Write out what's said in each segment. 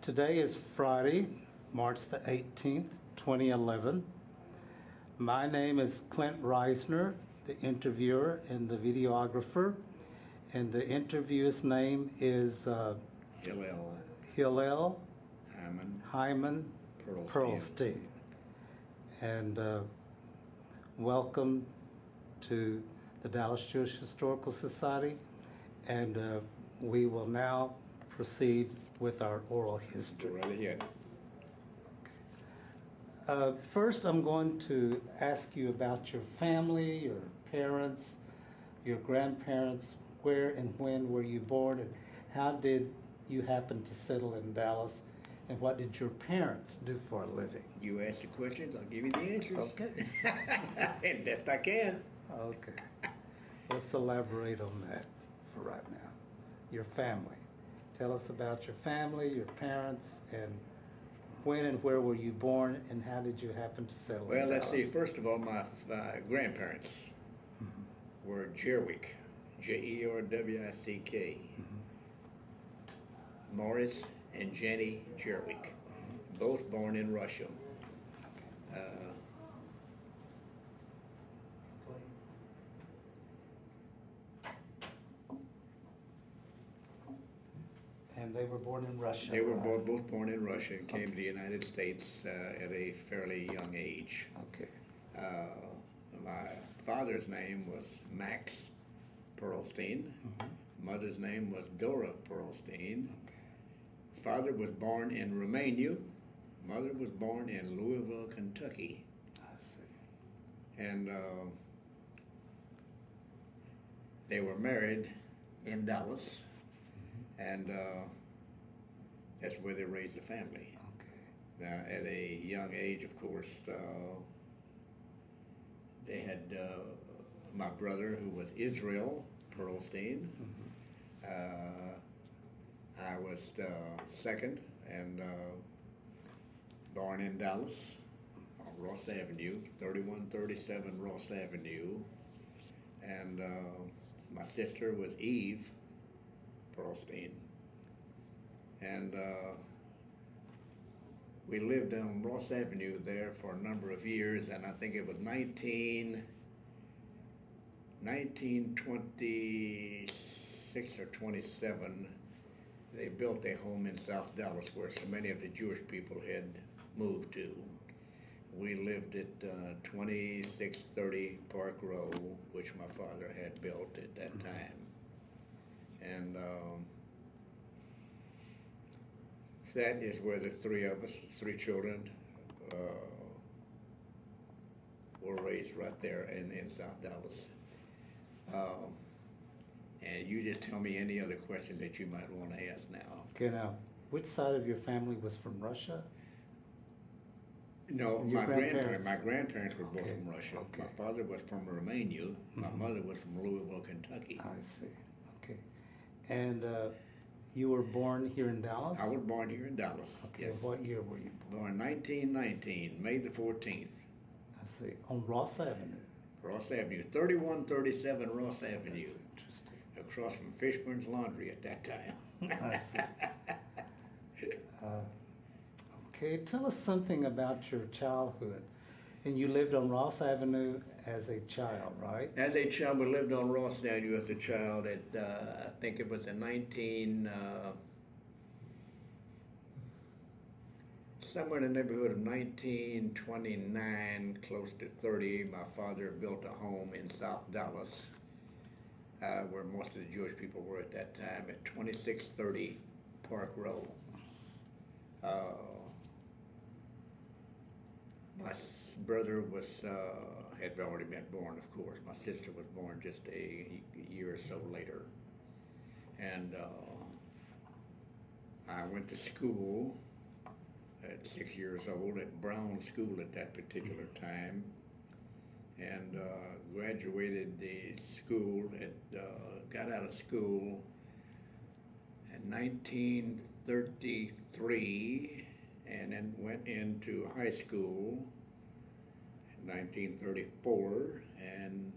Today is Friday, March the 18th, 2011. My name is Clint Risner, the interviewer and the videographer, and the interviewer's name is Hillel, Hillel Hyman, Pearlstein. And welcome to the Dallas Jewish Historical Society, and we will now proceed with our oral history. Go right ahead. First, I'm going to ask you about your family, your parents, your grandparents. Where and when were you born, and how did you happen to settle in Dallas, and what did your parents do for a living? You ask the questions, I'll give you the answers. Okay. And best I can. Okay. Let's elaborate on that for right now. Your family. Tell us about your family, your parents, and when and where were you born, and how did you happen to settle Well, in let's see. Dallas? First of all, my grandparents were Jerwick, Jerwick, Morris and Jenny Jerwick, both born in Russia. And they were born in Russia. They were right? both born in Russia and came to the United States at a fairly young age. Okay. My father's name was Max Pearlstein. Mother's name was Dora Pearlstein. Father was born in Romania. Mother was born in Louisville, Kentucky. I see. And they were married in Dallas. And that's where they raised the family. Okay. Now, at a young age, of course, they had my brother, who was Israel Pearlstein. I was second and born in Dallas on Ross Avenue, 3137 Ross Avenue. And my sister was Eve Pearlstein. And we lived on Ross Avenue there for a number of years, and I think it was 1926 or 27, they built a home in South Dallas where so many of the Jewish people had moved to. We lived at 2630 Park Row, which my father had built at that time. And that is where the three of us, three children, were raised right there in South Dallas. And you just tell me any other questions that you might want to ask now. Okay, now, which side of your family was from Russia? No, And your grandparents? my grandparents were both Okay, from Russia. okay. My father was from Romania. My mother was from Louisville, Kentucky. I see. Okay. And you were born here in Dallas? I was born here in Dallas. Okay, Yes. what year were you born? Born 1919, May the 14th. I see. On Ross Avenue. Ross Avenue, 3137 Ross Avenue, That's interesting. across from Fishburne's Laundry at that time. I see. Okay, tell us something about your childhood. And you lived on Ross Avenue as a child, right? As a child, we lived on Ross Avenue as a child at, I think it was in somewhere in the neighborhood of 1929, close to 30. My father built a home in South Dallas, where most of the Jewish people were at that time, at 2630 Park Row. My brother was had already been born, of course. My sister was born just a year or so later. And I went to school at 6 years old at Brown School at that particular time, and graduated the school, got out of school in 1933, and then went into high school in 1934, and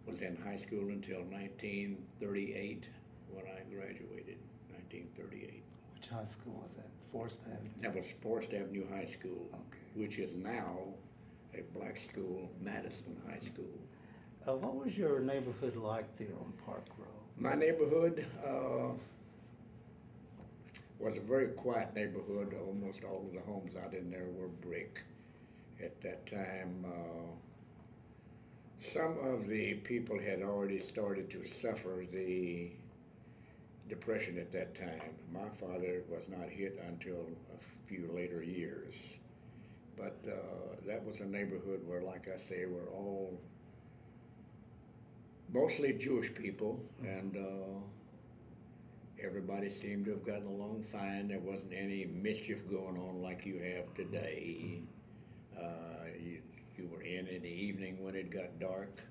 was in high school until 1938 when I graduated, 1938. Which high school was that? Forest Avenue? That was Forest Avenue High School, Okay. which is now a black school, Madison High School. What was your neighborhood like there on Park Road? My neighborhood was a very quiet neighborhood. Almost all of the homes out in there were brick. At that time, some of the people had already started to suffer the depression at that time. My father was not hit until a few later years. But that was a neighborhood where, like I say, were all mostly Jewish people, and everybody seemed to have gotten along fine. There wasn't any mischief going on like you have today. You were in the evening when it got dark,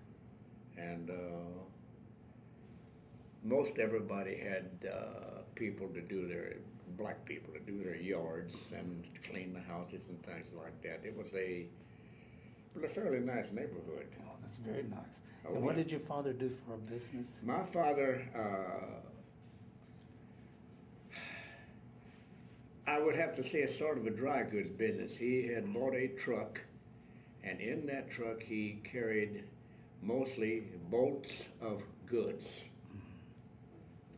and most everybody had people to do their, black people to do their yards and clean the houses and things like that. It was a fairly nice neighborhood. Oh, that's very nice. Oh, And what yeah. did your father do for a business? My father, I would have to say it's sort of a dry goods business. He had bought a truck, and in that truck he carried mostly bolts of goods,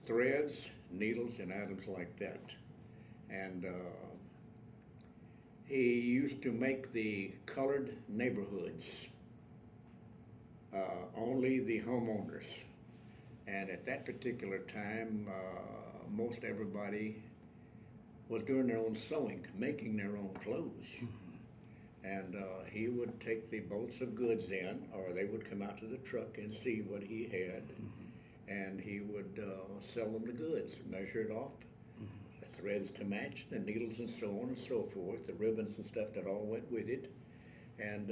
threads, needles, and items like that. And he used to make the colored neighborhoods only the homeowners. And at that particular time, most everybody was doing their own sewing, making their own clothes. And he would take the bolts of goods in, or they would come out to the truck and see what he had, and he would sell them the goods, measure it off, the threads to match, the needles and so on and so forth, the ribbons and stuff that all went with it, and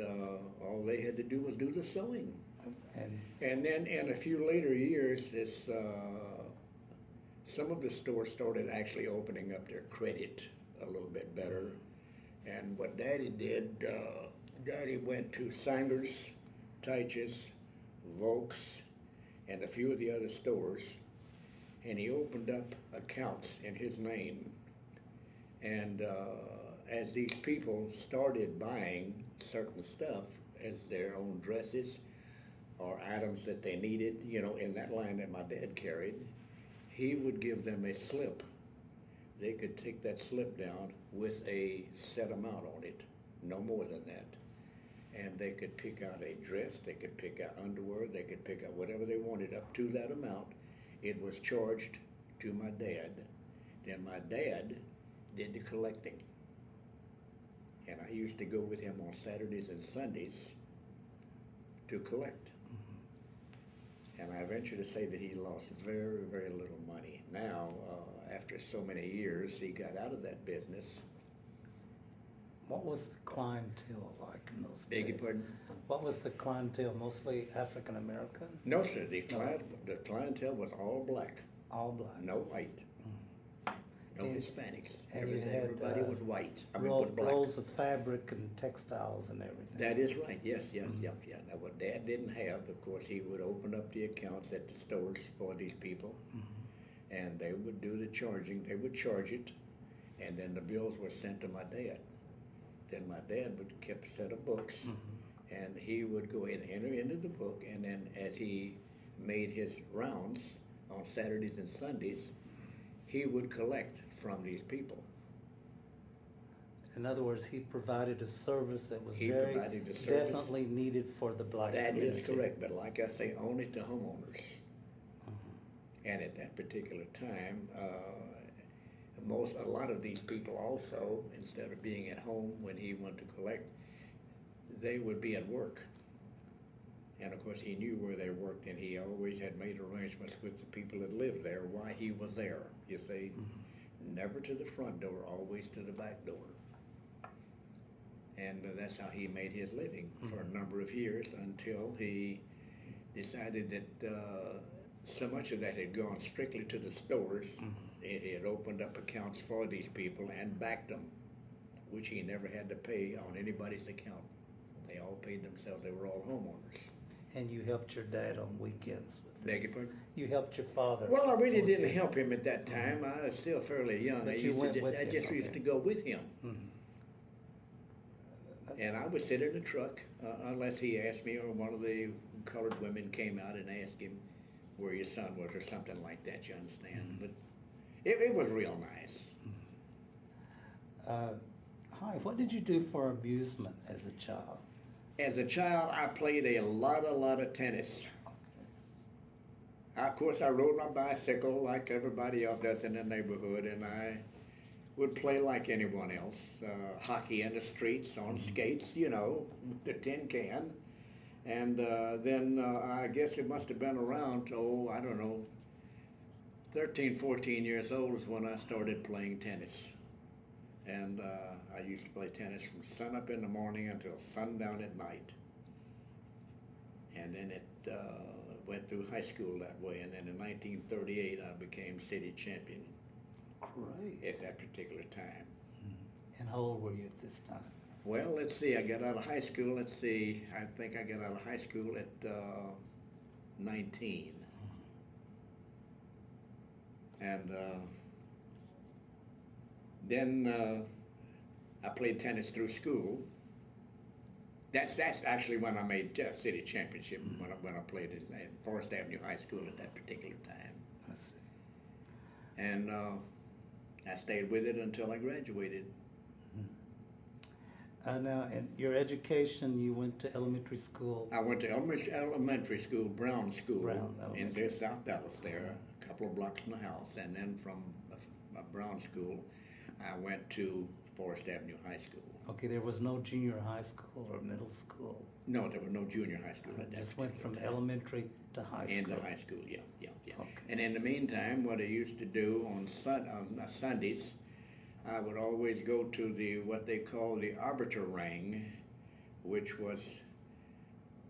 all they had to do was do the sewing. And then in a few later years, some of the stores started actually opening up their credit a little bit better. And what Daddy did, Daddy went to Sanger's, Teich's, Volk's, and a few of the other stores, and he opened up accounts in his name. And as these people started buying certain stuff as their own dresses or items that they needed, you know, in that line that my dad carried, he would give them a slip. They could take that slip down with a set amount on it, no more than that. And they could pick out a dress, they could pick out underwear, they could pick out whatever they wanted up to that amount. It was charged to my dad. Then my dad did the collecting. And I used to go with him on Saturdays and Sundays to collect. And I venture to say that he lost very, very little money. Now, after so many years, he got out of that business. What was the clientele like in those days? Beg your pardon? What was the clientele? Mostly African American? No, sir. The clientele was all black, All black? no white, no And- Hispanics. and you had, Everybody was white. Was black. Rolls of fabric and textiles and everything. That is right. Yes. Yeah. Now, what Dad didn't have, of course, he would open up the accounts at the stores for these people, and they would do the charging. They would charge it, and then the bills were sent to my dad. Then my dad would keep a set of books, and he would go ahead and enter into the book, and then as he made his rounds on Saturdays and Sundays, he would collect from these people. In other words, he provided a service that was He very provided the service. definitely needed for the black That community. is correct, but like I say, only to homeowners. And at that particular time, a lot of these people also, instead of being at home when he went to collect, they would be at work. And of course, he knew where they worked, and he always had made arrangements with the people that lived there while he was there. You see, never to the front door, always to the back door. And that's how he made his living for a number of years until he decided that so much of that had gone strictly to the stores. He had opened up accounts for these people and backed them, which he never had to pay on anybody's account. They all paid themselves. They were all homeowners. And you helped your dad on weekends with Beg your this. pardon? You helped your father. Well, I really on didn't weekends. help him at that time. I was still fairly young. But I you used went to with I him, just used okay. to go with him. Mhm. And I would sit in the truck unless he asked me, or one of the colored women came out and asked him where your son was or something like that, you understand? But it was real nice. Hi, what did you do for amusement as a child? As a child, I played a lot of tennis. Of course, I rode my bicycle like everybody else does in the neighborhood, and I would play like anyone else. Hockey in the streets, on skates, you know, the tin can. And then I guess it must have been around, I don't know, 13, 14 years old is when I started playing tennis. And I used to play tennis from sunup in the morning until sundown at night. And then it went through high school that way. And then in 1938, I became city champion Great. at that particular time. And how old were you at this time? Well, let's see, I got out of high school, I think I got out of high school at 19. And then I played tennis through school. That's actually when I made city championship, when I played at Forest Avenue High School at that particular time. I see. And I stayed with it until I graduated. Now, in your education, you went to elementary school. I went to elementary school, Brown School, Brown in Elementary. South Dallas there, a couple of blocks from the house. And then from Brown School, I went to Forest Avenue High School. Okay, there was no junior high school or middle school. No, there was no junior high school at that Just went from particular time. elementary to high school. Into high school, yeah. Okay. And in the meantime, what I used to do on Sundays, I would always go to what they call the Arbiter Ring, which was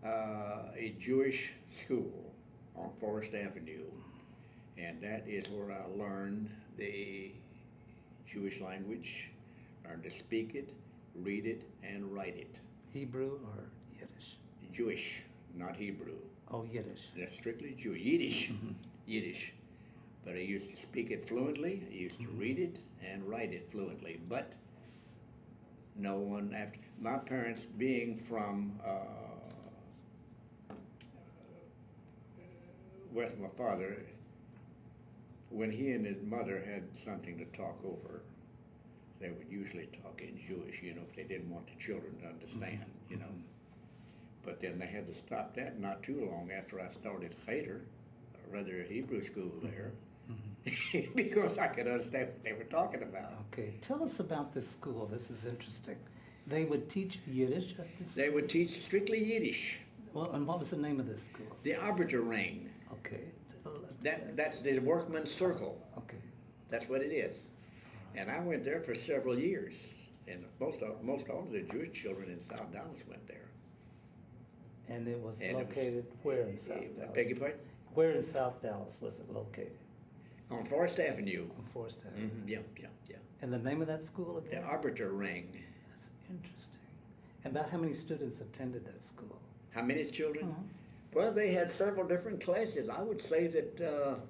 a Jewish school on Forest Avenue. And that is where I learned the Jewish language, learned to speak it, read it, and write it. Hebrew or Yiddish? Jewish, not Hebrew. Oh, Yiddish. That's strictly Jewish. Yiddish. But I used to speak it fluently, I used to read it and write it fluently. But no one after, my parents being from with my father, when he and his mother had something to talk over, they would usually talk in Jewish, you know, if they didn't want the children to understand, you know. But then they had to stop that not too long after I started Cheder, or rather Hebrew school there, because I could understand what they were talking about. Okay, tell us about this school. This is interesting. They would teach Yiddish at this. They would teach strictly Yiddish, Well, and what was the name of this school? the Arbiter Ring. Okay. That's the workman's circle. Okay. That's what it is. And I went there for several years, and most all of the Jewish children in South Dallas went there. And it was And it was- located where in South Dallas? Beg your pardon? Where in South Dallas was it located? On Forest Avenue. On Forest Avenue. Yeah. And the name of that school The again? Arbiter Ring. That's interesting. And about how many students attended that school? How many children? Mhm. Well, they had several different classes. I would say that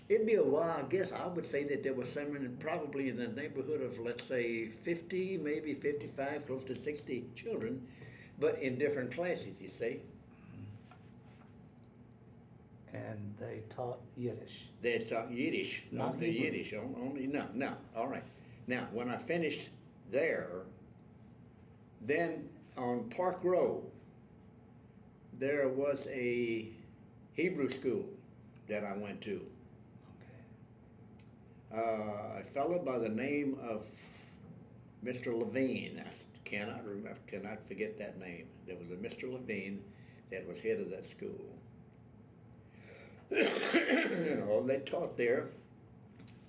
it'd be a while. I guess I would say that there was someone probably in the neighborhood of, let's say, 50, maybe 55, close to 60 children, but in different classes, you see. And they taught Yiddish. They taught Yiddish, Not the Hebrew. Yiddish only. No. All right. Now, when I finished there, then on Park Row, there was a Hebrew school that I went to. Okay. A fellow by the name of Mr. Levine. I cannot forget that name. There was a Mr. Levine that was head of that school. You know, all they taught there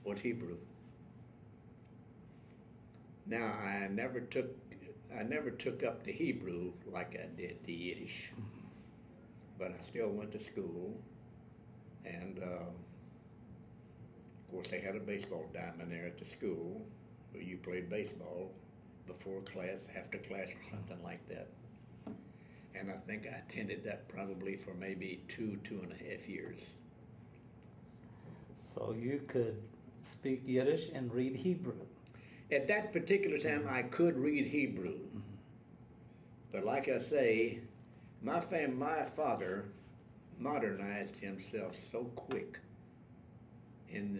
was Hebrew. Now, I never took up the Hebrew like I did the Yiddish, but I still went to school, and of course they had a baseball diamond there at the school where you played baseball before class, after class, or something like that. and I think I attended that probably for maybe 2.5 years. So you could speak Yiddish and read Hebrew. At that particular time, I could read Hebrew, but like I say, my father modernized himself so quick in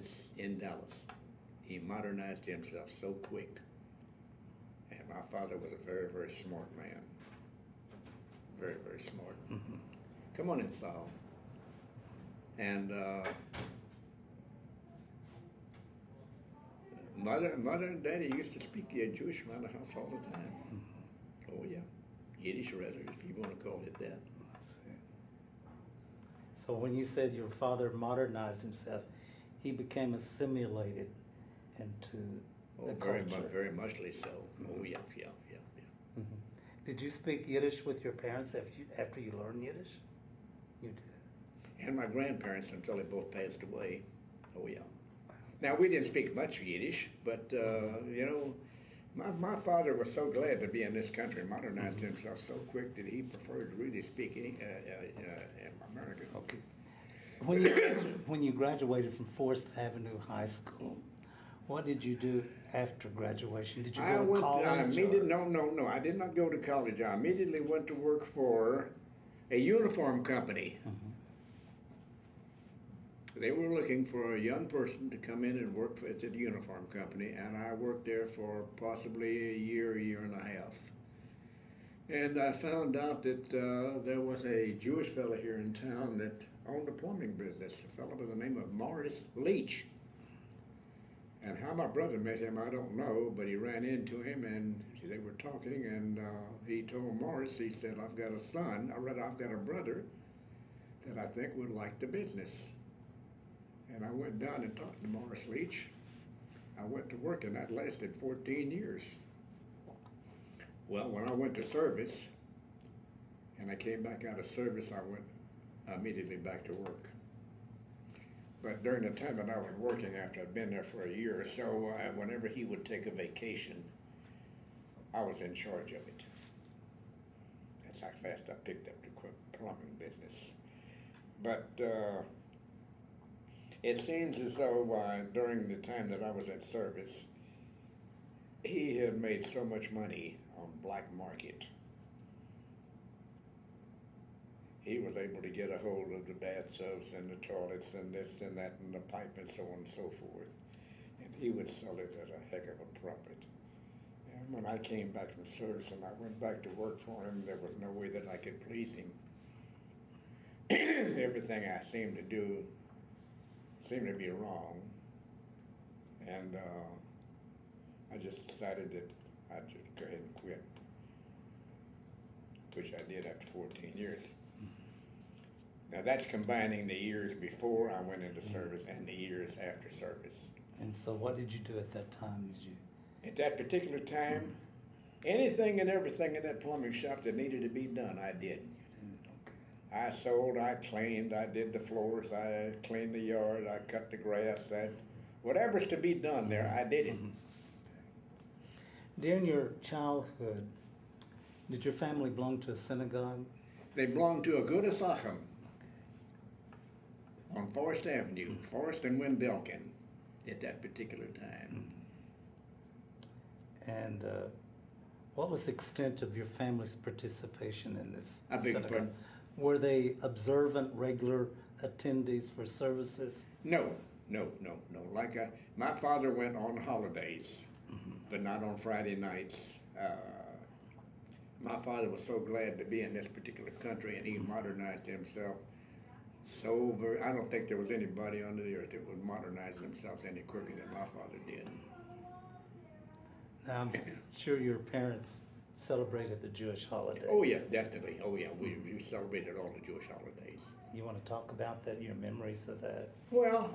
Dallas. He modernized himself so quick, and my father was a very, very smart man. Very, very smart. Mm-hmm. Come on in, Saul. And mother and daddy used to speak Jewish around the house all the time. Mm-hmm. Oh yeah, Yiddish rather, if you want to call it that. I see. So when you said your father modernized himself, he became assimilated into the culture. Very muchly so. Oh yeah. Mm-hmm. Did you speak Yiddish with your parents after you learned Yiddish? You did. And my grandparents until they both passed away. Oh yeah. Now we didn't speak much Yiddish, but you know, my father was so glad to be in this country, modernized himself so quick that he preferred to really speak American. Okay. When you graduated from Forest Avenue High School, what did you do after graduation? Did you go to college? No. I did not go to college. I immediately went to work for a uniform company. Mm-hmm. They were looking for a young person to come in and work at the uniform company, and I worked there for possibly a year and a half. And I found out that there was a Jewish fellow here in town that owned a plumbing business, a fellow by the name of Morris Leach. And how my brother met him, I don't know, but he ran into him and they were talking, and he told Morris, he said, I've got a son, I've got a brother that I think would like the business. And I went down and talked to Morris Leach. I went to work, and that lasted 14 years. Well, when I went to service, and I came back out of service, I went immediately back to work. But during the time that I was working, after I'd been there for a year or so, whenever he would take a vacation, I was in charge of it. That's how fast I picked up the plumbing business. But it seems as though during the time that I was in service, he had made so much money on black market. He was able to get a hold of the bathtubs and the toilets and this and that and the pipe and so on and so forth. And he would sell it at a heck of a profit. And when I came back from service and I went back to work for him, there was no way that I could please him. Everything I seemed to do seemed to be wrong. And I just decided that I'd just go ahead and quit, which I did after 14 years. Now that's combining the years before I went into service and the years after service. And so what did you do at that time? At that particular time, anything and everything in that plumbing shop that needed to be done, I did. I sold, I cleaned, I did the floors, I cleaned the yard, I cut the grass, whatever's to be done there, I did it. During your childhood, did your family belong to a synagogue? They belonged to a Agudas Achim on Forest Avenue, Forest and Wendelken at that particular time. And what was the extent of your family's participation in this I beg your synagogue? pardon? Were they observant, regular attendees for services? No. Like my father went on holidays, but not on Friday nights. My father was so glad to be in this particular country, and he modernized himself so very. I don't think there was anybody under the earth that would modernize themselves any quicker than my father did. Now, I'm sure your parents celebrated the Jewish holidays. Oh yes, definitely. Oh yeah, we celebrated all the Jewish holidays. You want to talk about that, your memories of that? Well,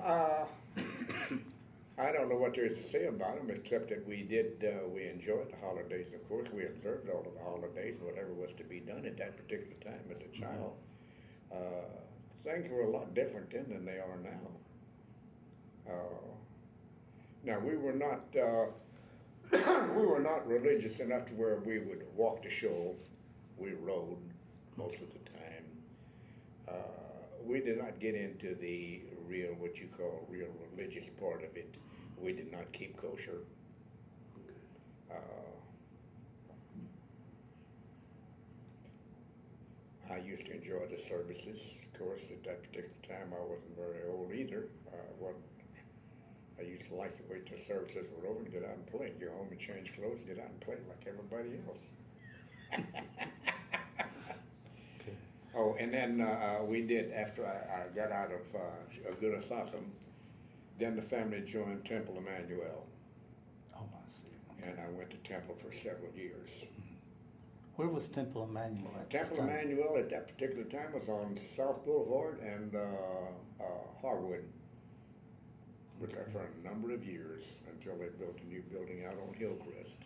I don't know what there is to say about them, except that we enjoyed the holidays, of course. We observed all of the holidays, whatever was to be done at that particular time as a child. Things were a lot different then than they are now. Now, we were not religious enough to where we would walk the shul. We rode, or most of the time. We did not get into the real, what you call real religious part of it. We did not keep kosher. I used to enjoy the services. Of course, at that particular time, I wasn't very old either. I used to like to wait till services were over and get out and play. Go home and change clothes and get out and play like everybody else. Okay. Oh, and then we did, after I got out of Good Asachim, then the family joined Temple Emmanuel. Oh, I see. And I went to Temple for several years. Where was Temple Emmanuel at this Temple time? Emmanuel at that particular time was on South Boulevard and Harwood. Was there for a number of years until they built a new building out on Hillcrest.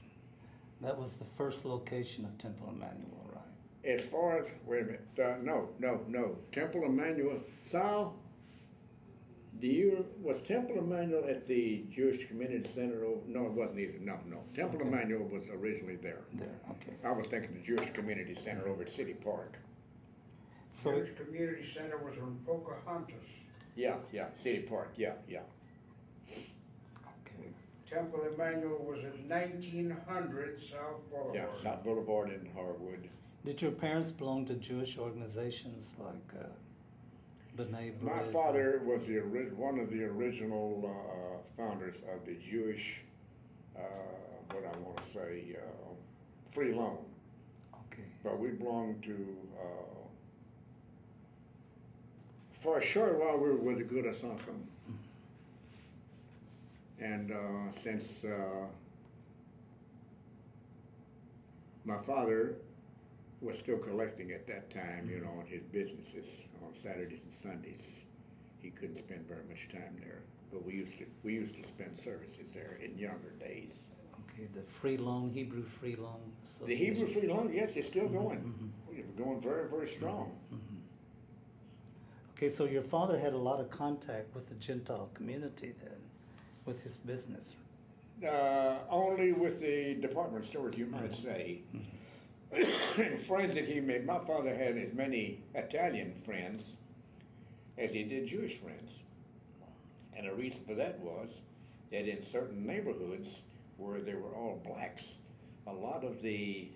That was the first location of Temple Emmanuel, right? As far as, wait a minute, no. Temple Emmanuel, Sal, was Temple Emmanuel at the Jewish Community Center? No, it wasn't either. No. Temple Okay. Emmanuel was originally there. There, okay. I was thinking the Jewish Community Center over at City Park. So, Jewish Community Center was on Pocahontas. Yeah, City Park, yeah. okay. Temple Emmanuel was at 1900 South Boulevard. Yeah, South Boulevard in Harwood. Did your parents belong to Jewish organizations like B'nai My B'rith? father was one of the original founders of the Jewish, what I want to say, Free Loan. Okay. But we belonged to, for a short while, we were with the Good Asachim. And since my father was still collecting at that time, on his businesses on Saturdays and Sundays, he couldn't spend very much time there. But we used to spend services there in younger days. Okay, the Free Loan, Hebrew Free Loan The Association. Hebrew Free Loan, yes, it's still going. We're going very, very strong. Okay, so your father had a lot of contact with the Gentile community then, with his business. Only with the department stores, you might say. Friends that he made. My father had as many Italian friends as he did Jewish friends. And the reason for that was that in certain neighborhoods where they were all blacks, a lot of the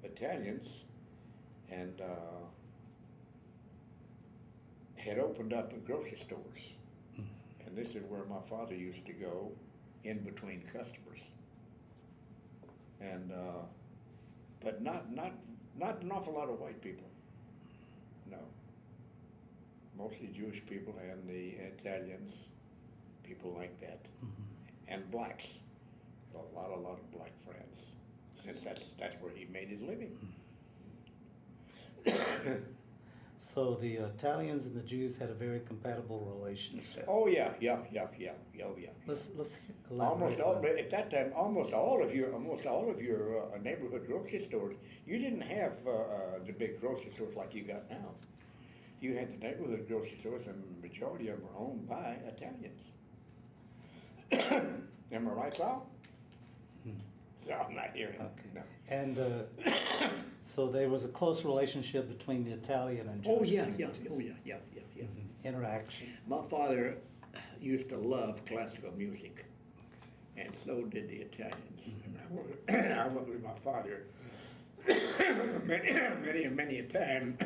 Italians and had opened up grocery stores. And this is where my father used to go in between customers. And, but not an awful lot of white people. No. Mostly Jewish people and the Italians, people like that. And blacks. A lot of black friends. Since that's where he made his living. So the Italians and the Jews had a very compatible relationship. Oh yeah. Let's Almost elaborate all, on that. at that time, almost all of your neighborhood grocery stores, you didn't have the big grocery stores like you got now. You had the neighborhood grocery stores, and the majority of them were owned by Italians. Am I right, Sal? So I'm not hearing. Okay. No. And so there was a close relationship between the Italian and Jewish Oh yeah. communities. Interaction. My father used to love classical music, and so did the Italians. And I went with my father many a time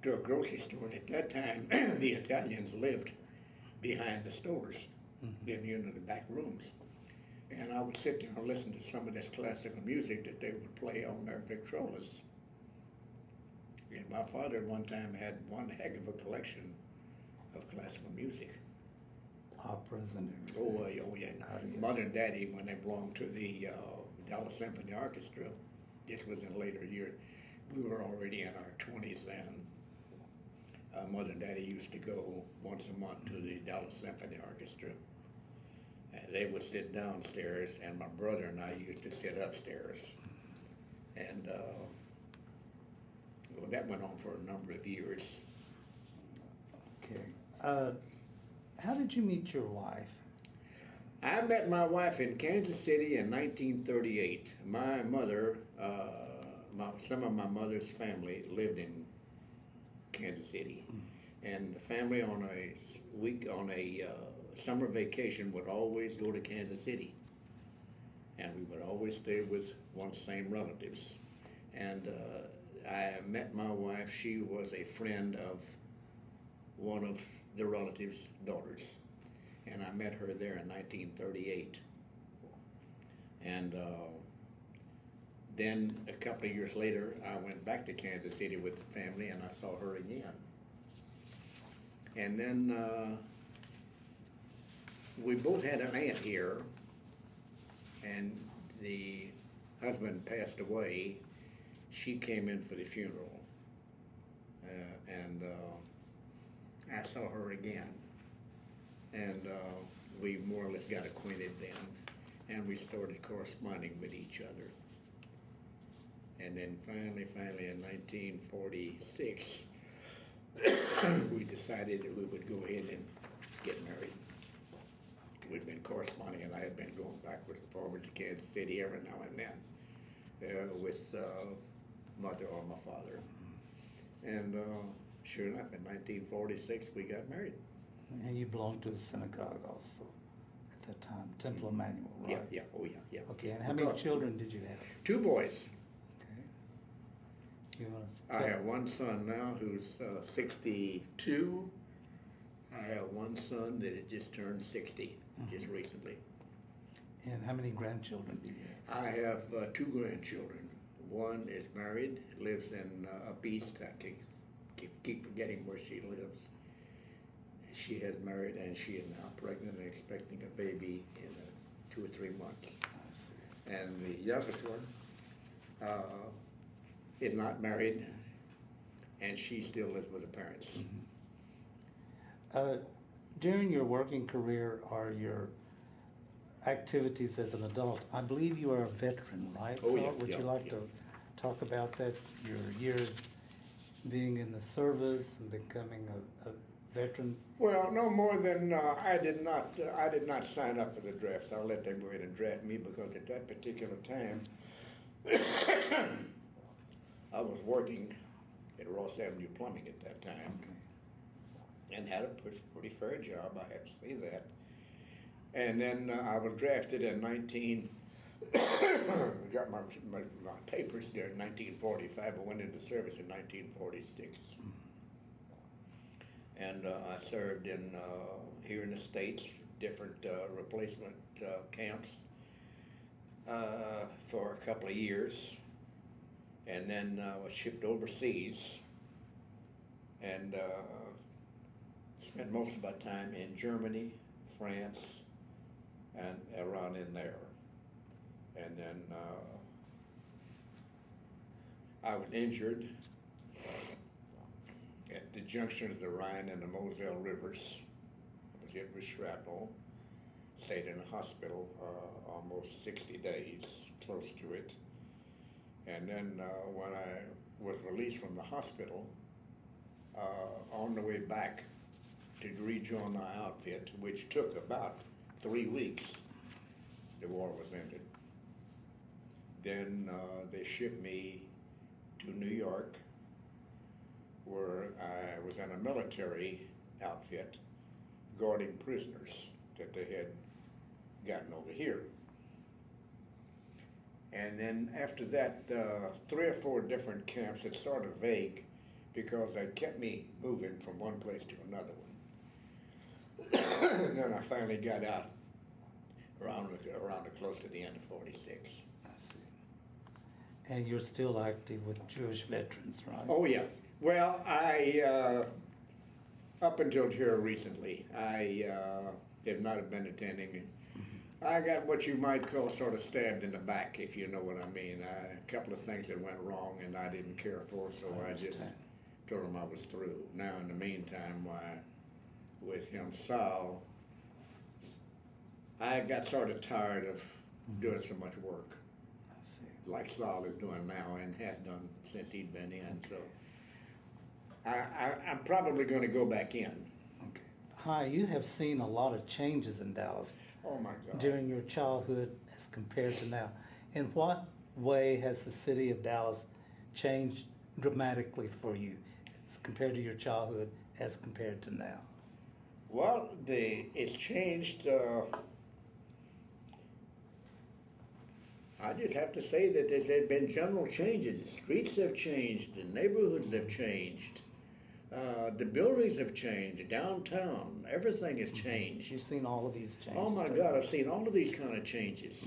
to a grocery store, and at that time the Italians lived behind the stores, in the back rooms. And I would sit there and listen to some of this classical music that they would play on their Victrolas. And my father one time had one heck of a collection of classical music. Operas and everything. Oh yeah. Yes. Mother and Daddy, when they belonged to the Dallas Symphony Orchestra, this was in later years, we were already in our 20s then. Mother and Daddy used to go once a month to the Dallas Symphony Orchestra. And they would sit downstairs, and my brother and I used to sit upstairs. And well, that went on for a number of years. Okay. How did you meet your wife? I met my wife in Kansas City in 1938. My mother some of my mother's family lived in Kansas City, and the family on a summer vacation would always go to Kansas City, and we would always stay with one same relatives. And I met my wife. She was a friend of one of the relatives' daughters, and I met her there in 1938. And then a couple of years later, I went back to Kansas City with the family, and I saw her again. And then we both had an aunt here, and the husband passed away. She came in for the funeral, and I saw her again. And we more or less got acquainted then, and we started corresponding with each other. And then finally in 1946, we decided that we would go ahead and get married. We'd been corresponding, and I had been going backwards and forwards to Kansas City every now and then with mother or my father. And sure enough, in 1946, we got married. And you belonged to a synagogue also at that time, Temple Emmanuel, right? Yeah, oh yeah. Okay, and how many children did you have? 2 boys. Okay. You want to I have one son now who's 62. I have one son that had just turned 60 just recently. And how many grandchildren do you have? I have 2 grandchildren. One is married, lives in up east. I keep forgetting where she lives. She has married, and she is now pregnant and expecting a baby in 2 or 3 months. I see. And the youngest one is not married, and she still lives with her parents. During your working career or your activities as an adult, I believe you are a veteran, right? Oh, So yeah, would yeah, you like yeah. to talk about that, your years being in the service and becoming a veteran? Well, no more than I did not sign up for the draft. I'll let them go ahead and draft me, because at that particular time, I was working at Ross Avenue Plumbing at that time, and had a pretty fair job, I have to say that. And then I was drafted in got my papers there in 1945. I went into service in 1946. And I served in here in the States, different replacement camps for a couple of years. And then I was shipped overseas, and spent most of my time in Germany, France, and around in there. And then I was injured at the junction of the Rhine and the Moselle rivers. I was hit with shrapnel. Stayed in a hospital almost 60 days, close to it. And then when I was released from the hospital, on the way back to rejoin my outfit, which took about 3 weeks, the war was ended. Then they shipped me to New York, where I was in a military outfit guarding prisoners that they had gotten over here. And then after that, 3 or 4 different camps. It's sort of vague, because they kept me moving from one place to another one. And then I finally got out around close to the end of 46. I see. And you're still active with Jewish veterans, right? Oh yeah. Well, I up until here recently, I have not been attending. I got what you might call sort of stabbed in the back, if you know what I mean. A couple of things that went wrong and I didn't care for, so I just told them I was through. Now, in the meantime, with him, Saul, I got sort of tired of doing so much work, I see. like Saul is doing now and has done since he'd been in. So I'm probably going to go back in. Okay. Hi, you have seen a lot of changes in Dallas Oh my God. during your childhood as compared to now. In what way has the city of Dallas changed dramatically for you as compared to your childhood as compared to now? Well, it's changed. I just have to say that there's been general changes. The streets have changed, the neighborhoods have changed, the buildings have changed, downtown, everything has changed. You've seen all of these changes. Oh my God, I've seen all of these kind of changes.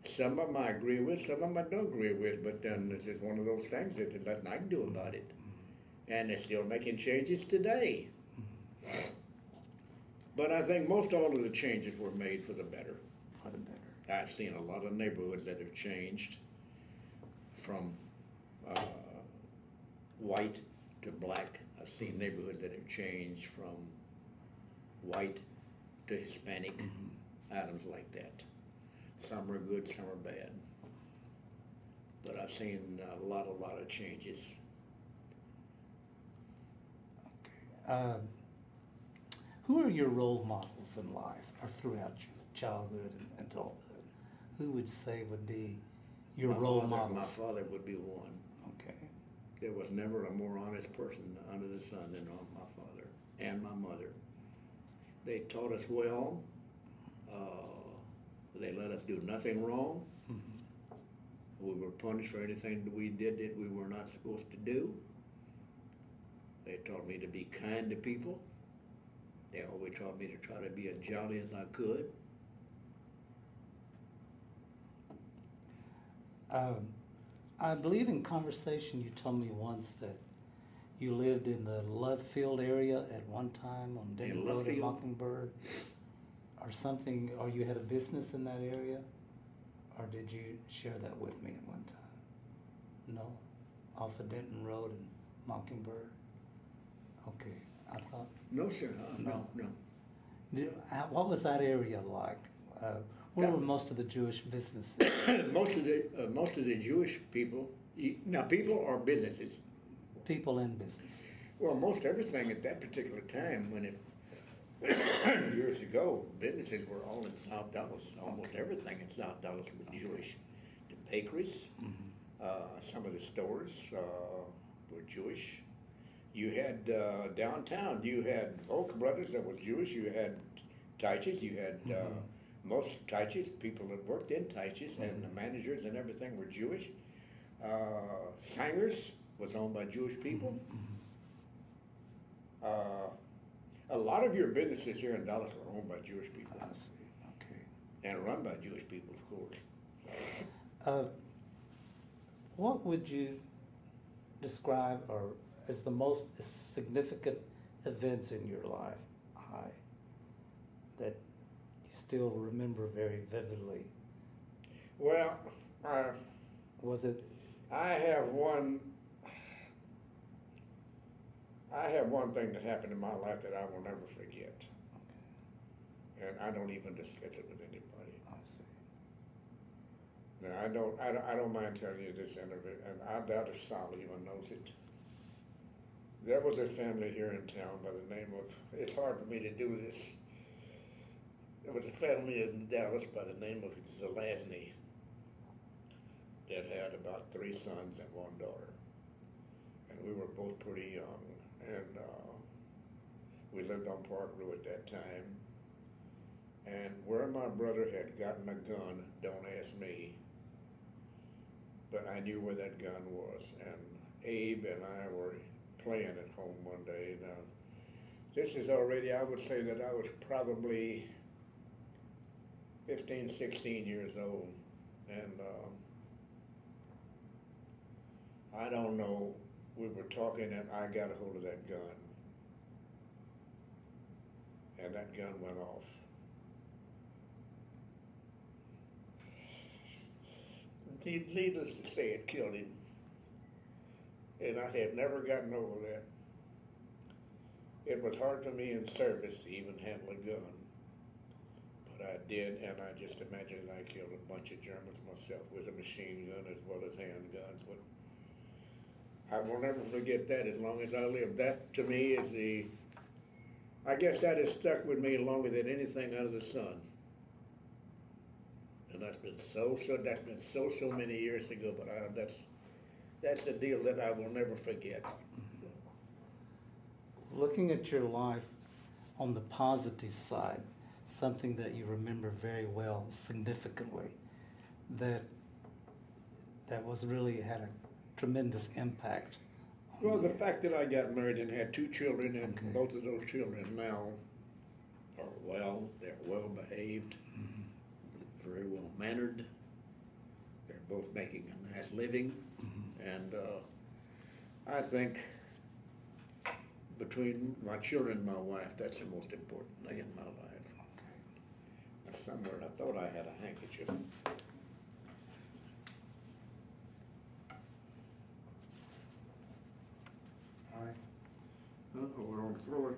Some of them I agree with, some of them I don't agree with, but then it's just one of those things that there's nothing I can do about it. And they're still making changes today. But I think most all of the changes were made for the better. For the better. I've seen a lot of neighborhoods that have changed from white to black. I've seen neighborhoods that have changed from white to Hispanic, items like that. Some are good, some are bad. But I've seen a lot of changes. Okay. Who are your role models in life or throughout your childhood and adulthood? Who would say would be your role models? My father would be one. Okay. There was never a more honest person under the sun than my father and my mother. They taught us well. They let us do nothing wrong. We were punished for anything that we did that we were not supposed to do. They taught me to be kind to people. They always taught me to try to be as jolly as I could. I believe in conversation you told me once that you lived in the Love Field area at one time on Denton Road in Mockingbird, or something, or you had a business in that area, or did you share that with me at one time? No? Off of Denton Road in Mockingbird? Okay, I thought. No, sir. No. What was that area like? Where were most of the Jewish businesses? most of the Jewish people. Now, people or businesses. People and businesses. Well, most everything at that particular time, when it years ago, businesses were all in South Dallas. Almost everything in South Dallas was Jewish. The bakeries, some of the stores were Jewish. You had downtown. You had Volk Brothers that was Jewish. You had Teiches. You had most Teiches, people that worked in Teiches, and the managers and everything were Jewish. Sanger's was owned by Jewish people. A lot of your businesses here in Dallas were owned by Jewish people. I see. Okay. And run by Jewish people, of course. What would you describe as the most significant events in your life, that you still remember very vividly? Well, was it? I have one thing that happened in my life that I will never forget. Okay. And I don't even discuss it with anybody. I see. Now, I don't mind telling you this end of it, and I doubt if Sal even knows it. There was a family here in town by the name of, it's hard for me to do this. There was a family in Dallas by the name of Zelazny that had about 3 sons and 1 daughter. And we were both pretty young. And we lived on Park Road at that time. And where my brother had gotten a gun, don't ask me, but I knew where that gun was. And Abe and I were playing at home one day. Now, this is already, I would say that I was probably 15, 16 years old. And I don't know, we were talking and I got a hold of that gun. And that gun went off. Needless to say, it killed him. And I have never gotten over that. It was hard for me in service to even handle a gun. But I did, and I just imagined I killed a bunch of Germans myself with a machine gun as well as handguns. But I will never forget that as long as I live. That, to me, is I guess that has stuck with me longer than anything under the sun. And that's been so many years ago, but that's a deal that I will never forget. Looking at your life on the positive side, something that you remember very well, significantly, that was really had a tremendous impact. Well, the fact that I got married and had 2 children, and Okay. both of those children now they're well behaved, very well mannered. They're both making a nice living, and I think between my children and my wife, that's the most important thing in my life. Somewhere, I thought I had a handkerchief. Aye. We're on the floor.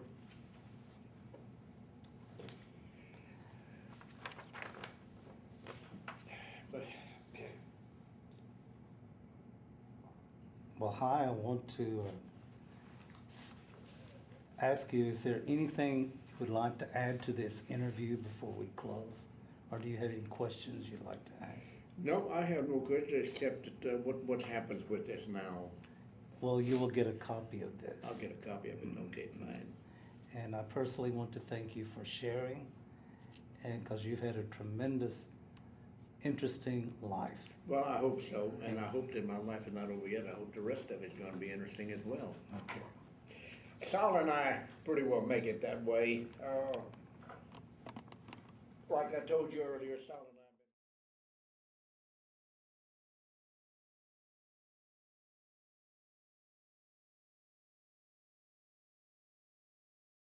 But, Well, hi, I want to ask you, is there anything you would like to add to this interview before we close? Or do you have any questions you'd like to ask? no, I have no question except that, what happens with this now? Well, you will get a copy of this. I'll get a copy of it, okay, fine. And I personally want to thank you for sharing, and because you've had a tremendous, interesting life. Well, I hope so, and I hope that my life is not over yet. I hope the rest of it's gonna be interesting as well. Okay. Sal and I pretty well make it that way. Like I told you earlier, Sal and I